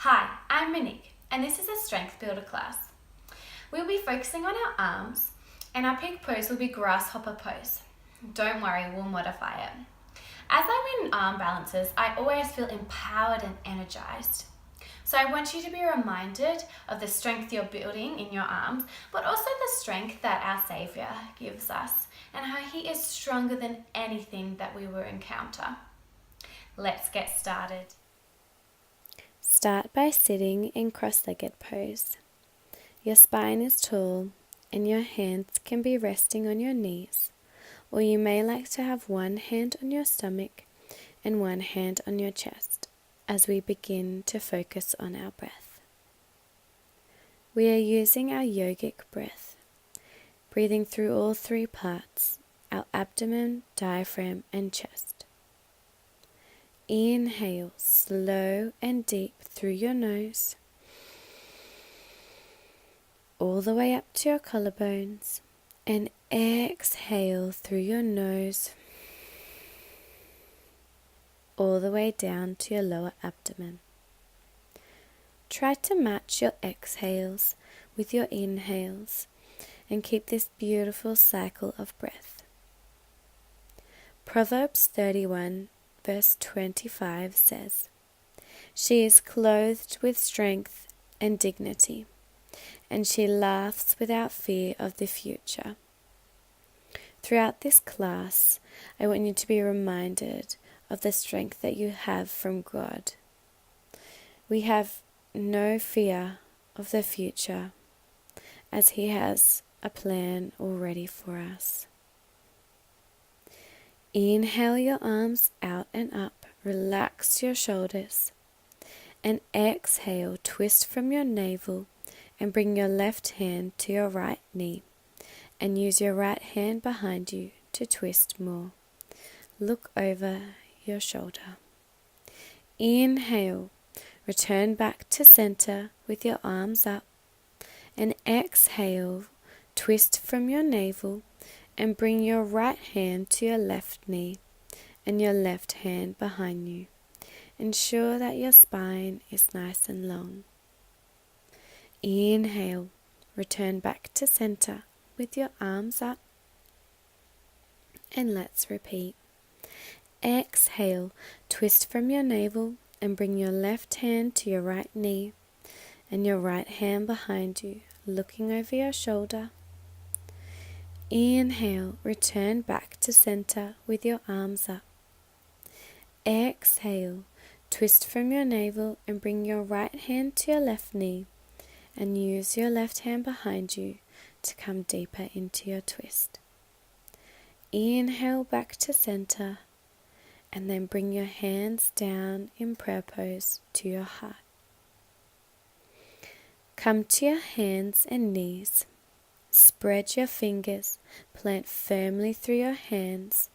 Hi, I'm Monique, and this is a Strength Builder class. We'll be focusing on our arms, and our peak pose will be Grasshopper pose. Don't worry, we'll modify it. As I'm in arm balances, I always feel empowered and energized. So I want you to be reminded of the strength you're building in your arms, but also the strength that our Saviour gives us, and how He is stronger than anything that we will encounter. Let's get started. Start by sitting in cross-legged pose. Your spine is tall and your hands can be resting on your knees, or you may like to have one hand on your stomach and one hand on your chest as we begin to focus on our breath. We are using our yogic breath, breathing through all three parts, our abdomen, diaphragm and chest. Inhale slow and deep through your nose, all the way up to your collarbones, and exhale through your nose, all the way down to your lower abdomen. Try to match your exhales with your inhales and keep this beautiful cycle of breath. Proverbs 31 Verse 25 says, "She is clothed with strength and dignity, and she laughs without fear of the future." Throughout this class, I want you to be reminded of the strength that you have from God. We have no fear of the future, as He has a plan already for us. Inhale your arms out and up, relax your shoulders, and exhale, twist from your navel and bring your left hand to your right knee, and use your right hand behind you to twist more. Look over your shoulder. Inhale, return back to center with your arms up, and exhale, twist from your navel and bring your right hand to your left knee and your left hand behind you. Ensure that your spine is nice and long. Inhale, return back to center with your arms up, and let's repeat. Exhale, twist from your navel and bring your left hand to your right knee and your right hand behind you, looking over your shoulder. Inhale, return back to center with your arms up. Exhale, twist from your navel and bring your right hand to your left knee and use your left hand behind you to come deeper into your twist. Inhale back to center and then bring your hands down in prayer pose to your heart. Come to your hands and knees. Spread your fingers, plant firmly through your hands,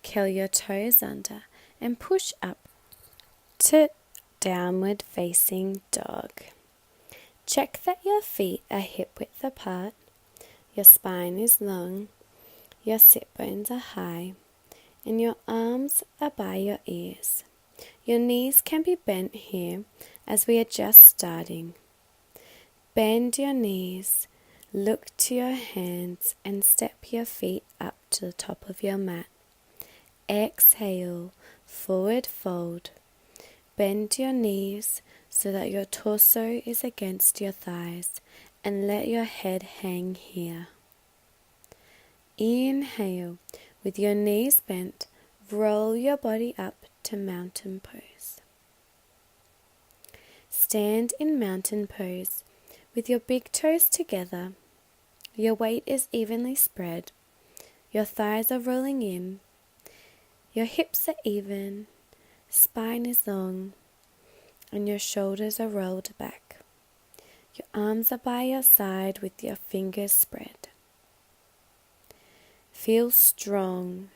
curl your toes under and push up to downward facing dog. Check that your feet are hip width apart, your spine is long, your sit bones are high, and your arms are by your ears. Your knees can be bent here as we are just starting. Bend your knees. Look to your hands and step your feet up to the top of your mat. Exhale, forward fold. Bend your knees so that your torso is against your thighs and let your head hang here. Inhale, with your knees bent, roll your body up to mountain pose. Stand in mountain pose with your big toes together. Your weight is evenly spread, your thighs are rolling in, your hips are even, spine is long, and your shoulders are rolled back. Your arms are by your side with your fingers spread. Feel strong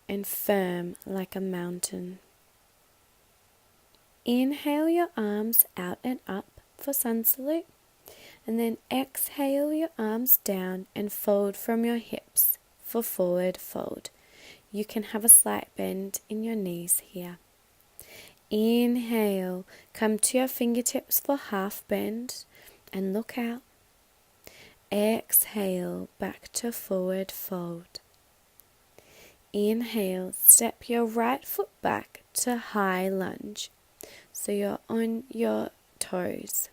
and firm like a mountain. Inhale your arms out and up for sun salute. And then exhale your arms down and fold from your hips for forward fold. You can have a slight bend in your knees here. Inhale, come to your fingertips for half bend and look out. Exhale, back to forward fold. Inhale, step your right foot back to high lunge, so you're on your toes.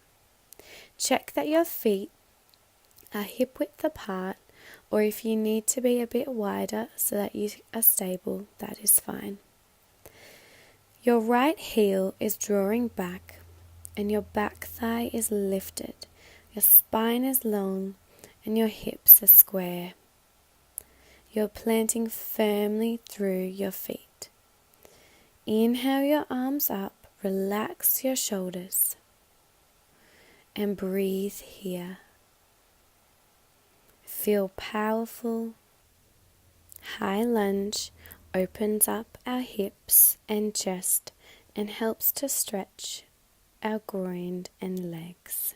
Check that your feet are hip width apart, or if you need to be a bit wider so that you are stable, that is fine. Your right heel is drawing back and your back thigh is lifted. Your spine is long and your hips are square. You're planting firmly through your feet. Inhale your arms up, relax your shoulders, and breathe here. Feel powerful. High lunge opens up our hips and chest and helps to stretch our groin and legs.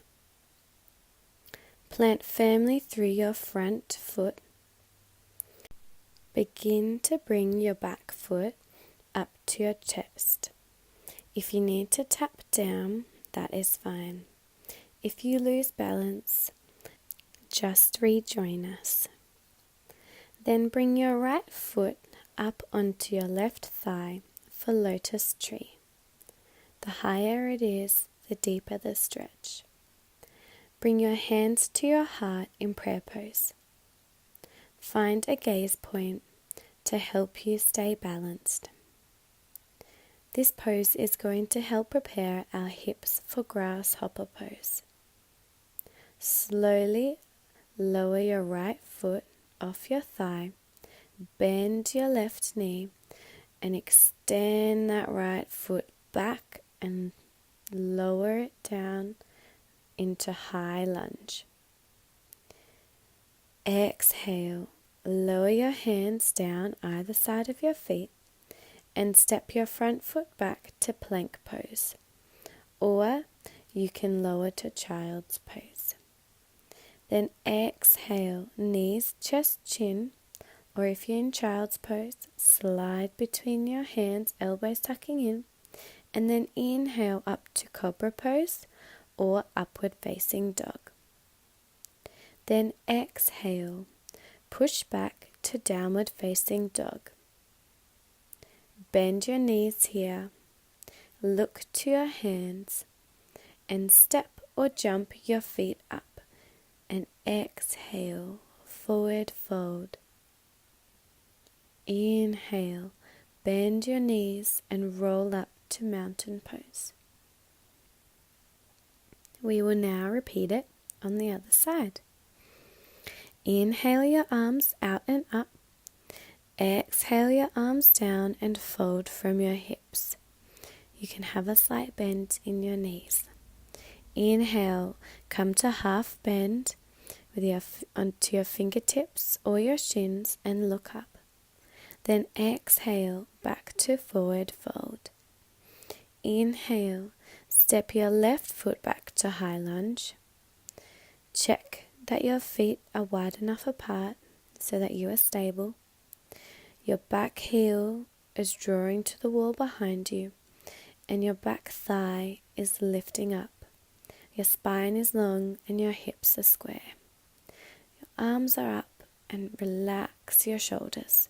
Plant firmly through your front foot. Begin to bring your back foot up to your chest. If you need to tap down, that is fine. If you lose balance, just rejoin us. Then bring your right foot up onto your left thigh for lotus tree. The higher it is, the deeper the stretch. Bring your hands to your heart in prayer pose. Find a gaze point to help you stay balanced. This pose is going to help prepare our hips for grasshopper pose. Slowly lower your right foot off your thigh, bend your left knee, and extend that right foot back and lower it down into high lunge. Exhale, lower your hands down either side of your feet and step your front foot back to plank pose, or you can lower to child's pose. Then exhale, knees, chest, chin, or if you're in child's pose, slide between your hands, elbows tucking in, and then inhale up to cobra pose or upward facing dog. Then exhale, push back to downward facing dog. Bend your knees here, look to your hands, and step or jump your feet up, and exhale, forward fold. Inhale, bend your knees and roll up to mountain pose. We will now repeat it on the other side. Inhale your arms out and up. Exhale your arms down and fold from your hips. You can have a slight bend in your knees. Inhale, come to half bend with onto your fingertips or your shins and look up. Then exhale, back to forward fold. Inhale, step your left foot back to high lunge. Check that your feet are wide enough apart so that you are stable. Your back heel is drawing to the wall behind you, and your back thigh is lifting up. Your spine is long and your hips are square. Your arms are up and relax your shoulders.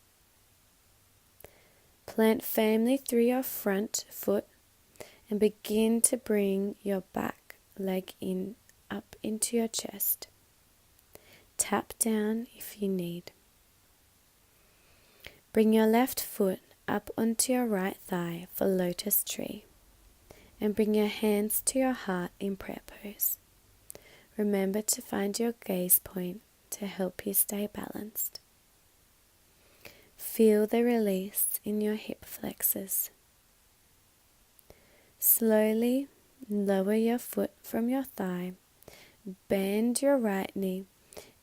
Plant firmly through your front foot and begin to bring your back leg up into your chest. Tap down if you need. Bring your left foot up onto your right thigh for lotus tree and bring your hands to your heart in prayer pose. Remember to find your gaze point to help you stay balanced. Feel the release in your hip flexors. Slowly lower your foot from your thigh, bend your right knee,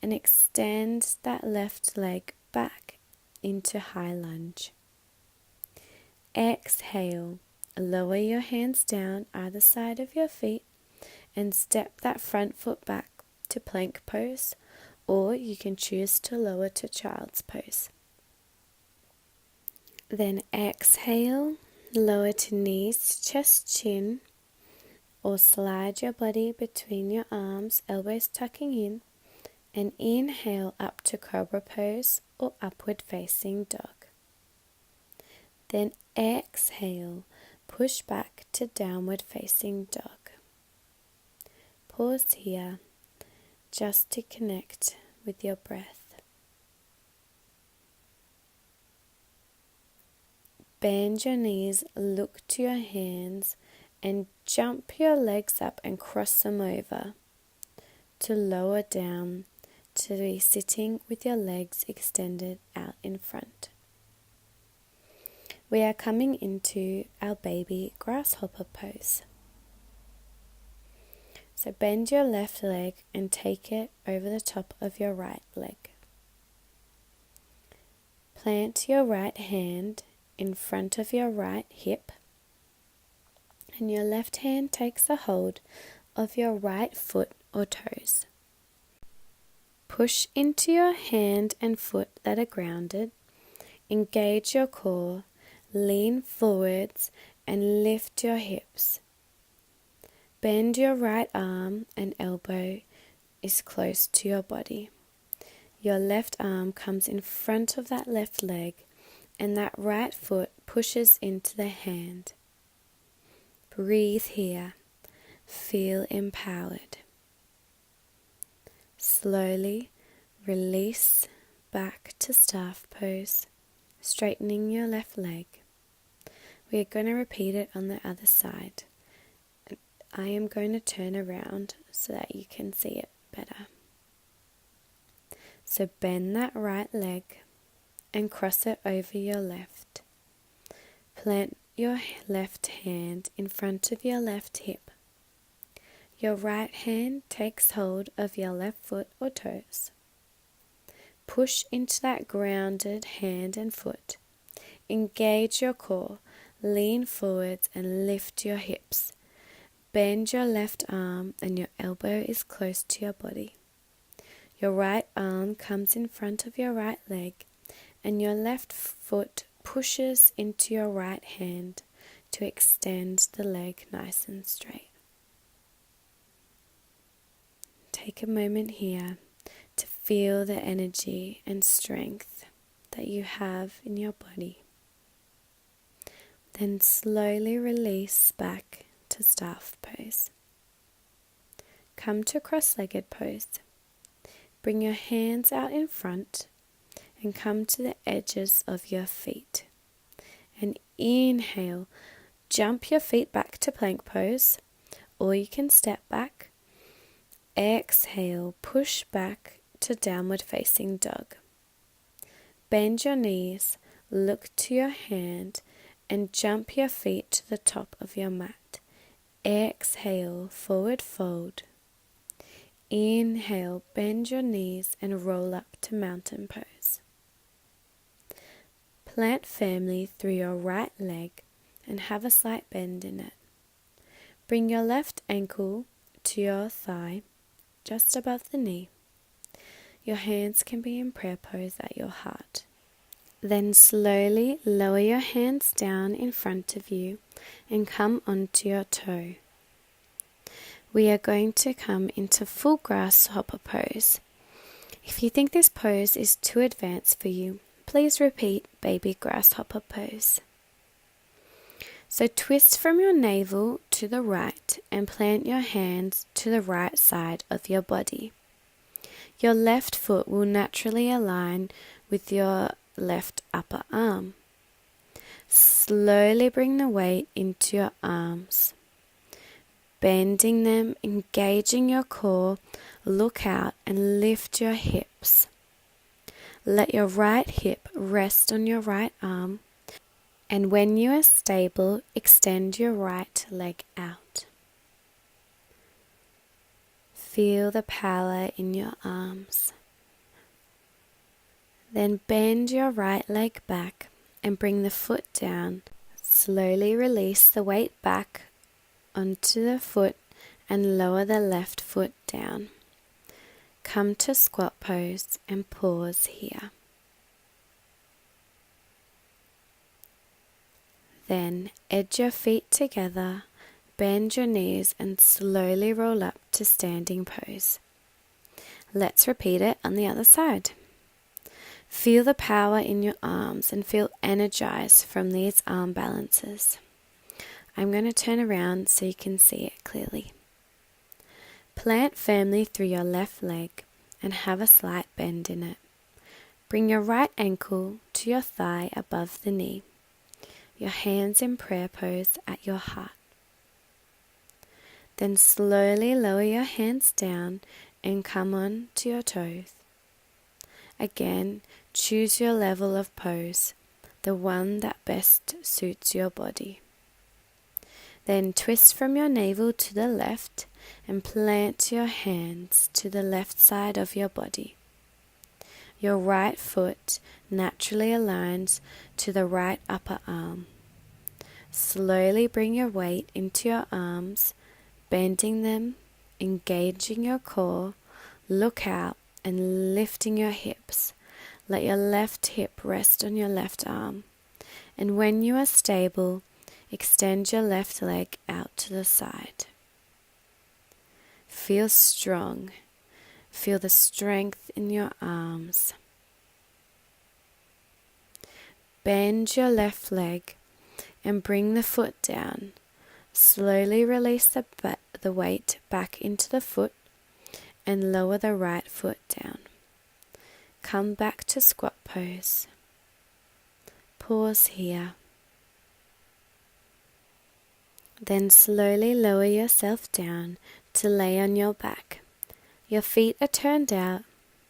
and extend that left leg back into high lunge. Exhale, lower your hands down either side of your feet and step that front foot back to plank pose, or you can choose to lower to child's pose. Then exhale, Lower to knees, chest, chin, or slide your body between your arms, elbows tucking in, and inhale up to cobra pose or upward facing dog. Then exhale, push back to downward facing dog. Pause here just to connect with your breath. Bend your knees, look to your hands, and jump your legs up and cross them over to lower down to be sitting with your legs extended out in front. We are coming into our baby grasshopper pose. So bend your left leg and take it over the top of your right leg. Plant your right hand in front of your right hip, and your left hand takes a hold of your right foot or toes. Push into your hand and foot that are grounded. Engage your core, lean forwards and lift your hips. Bend your right arm and elbow is close to your body. Your left arm comes in front of that left leg, and that right foot pushes into the hand. Breathe here. Feel empowered. Slowly release back to staff pose, straightening your left leg. We are going to repeat it on the other side. I am going to turn around so that you can see it better. So bend that right leg and cross it over your left. Plant your left hand in front of your left hip. Your right hand takes hold of your left foot or toes. Push into that grounded hand and foot. Engage your core, lean forwards and lift your hips. Bend your left arm and your elbow is close to your body. Your right arm comes in front of your right leg, and your left foot pushes into your right hand to extend the leg nice and straight. Take a moment here to feel the energy and strength that you have in your body. Then slowly release back to staff pose. Come to cross-legged pose. Bring your hands out in front and come to the edges of your feet. And inhale, jump your feet back to plank pose, or you can step back. Exhale, push back to downward facing dog. Bend your knees, look to your hand, and jump your feet to the top of your mat. Exhale, forward fold. Inhale, bend your knees and roll up to mountain pose. Plant firmly through your right leg and have a slight bend in it. Bring your left ankle to your thigh, just above the knee. Your hands can be in prayer pose at your heart. Then slowly lower your hands down in front of you and come onto your toe. We are going to come into full grasshopper pose. If you think this pose is too advanced for you, please repeat baby grasshopper pose. So twist from your navel to the right and plant your hands to the right side of your body. Your left foot will naturally align with your left upper arm. Slowly bring the weight into your arms. Bending them, engaging your core, look out and lift your hips. Let your right hip rest on your right arm, and when you are stable, extend your right leg out. Feel the power in your arms. Then bend your right leg back and bring the foot down. Slowly release the weight back onto the foot and lower the left foot down. Come to squat pose and pause here. Then edge your feet together, bend your knees and slowly roll up to standing pose. Let's repeat it on the other side. Feel the power in your arms and feel energized from these arm balances. I'm going to turn around so you can see it clearly. Plant firmly through your left leg and have a slight bend in it. Bring your right ankle to your thigh above the knee. Your hands in prayer pose at your heart. Then slowly lower your hands down and come on to your toes. Again, choose your level of pose, the one that best suits your body. Then twist from your navel to the left and plant your hands to the left side of your body. Your right foot naturally aligns to the right upper arm. Slowly bring your weight into your arms, bending them, engaging your core, look out and lifting your hips. Let your left hip rest on your left arm. And when you are stable, extend your left leg out to the side. Feel strong. Feel the strength in your arms. Bend your left leg and bring the foot down. Slowly release the weight back into the foot and lower the right foot down. Come back to squat pose. Pause here. Then slowly lower yourself down to lay on your back. Your feet are turned out,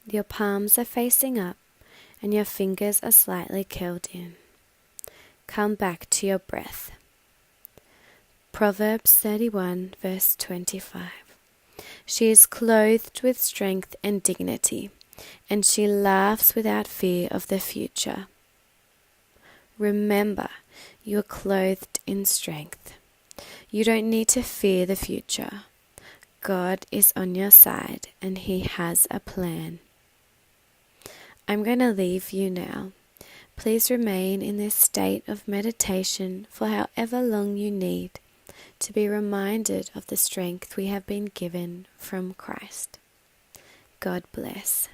your palms are facing up, and your fingers are slightly curled in. Come back to your breath. Proverbs 31 verse 25. She is clothed with strength and dignity, and she laughs without fear of the future. Remember, you are clothed in strength. You don't need to fear the future. God is on your side and He has a plan. I'm going to leave you now. Please remain in this state of meditation for however long you need to be reminded of the strength we have been given from Christ. God bless.